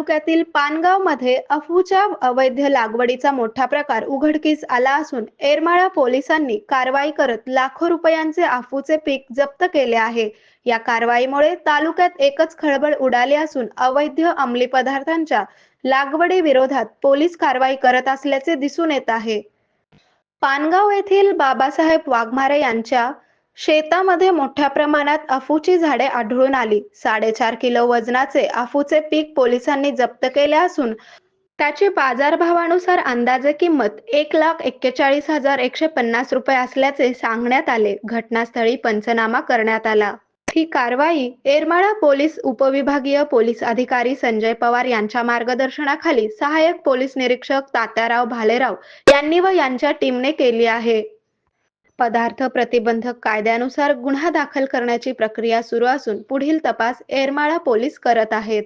तालुक्यातील पानगावमध्ये अफूच्या अवैध लागवडीचा मोठा प्रकार उघडकीस आला असून येरमाळा पोलिसांनी कारवाई करत लाखो रुपयांचे अफूचे पीक जप्त केले आहे। या कारवाईमुळे तालुक्यात एकच खळबळ उडाली असून अवैध अंमली पदार्थांच्या लागवडी विरोधात पोलीस कारवाई करत असल्याचे दिसून येत आहे। पानगाव येथील बाबासाहेब वाघमारे यांच्या शेतामध्ये मोठ्या प्रमाणात अफूची झाडे आढळून आली। 4.5 किलो वजनाचे अफूचे पीक पोलिसांनी जप्त केले असून त्याची बाजारभावानुसार अंदाजे किंमत 1,41,150 रुपये असल्याचे सांगण्यात आले। घटनास्थळी पंचनामा करण्यात आला। ही कारवाई येरमाळा पोलीस उपविभागीय पोलीस अधिकारी संजय पवार यांच्या मार्गदर्शनाखाली सहाय्यक पोलीस निरीक्षक तात्याराव भालेराव यांनी व यांच्या टीमने केली आहे। पदार्थ प्रतिबंधक कायद्यानुसार गुन्हा दाखल करण्याची प्रक्रिया सुरू असून पुढील तपास येरमाळा पोलीस करत आहेत।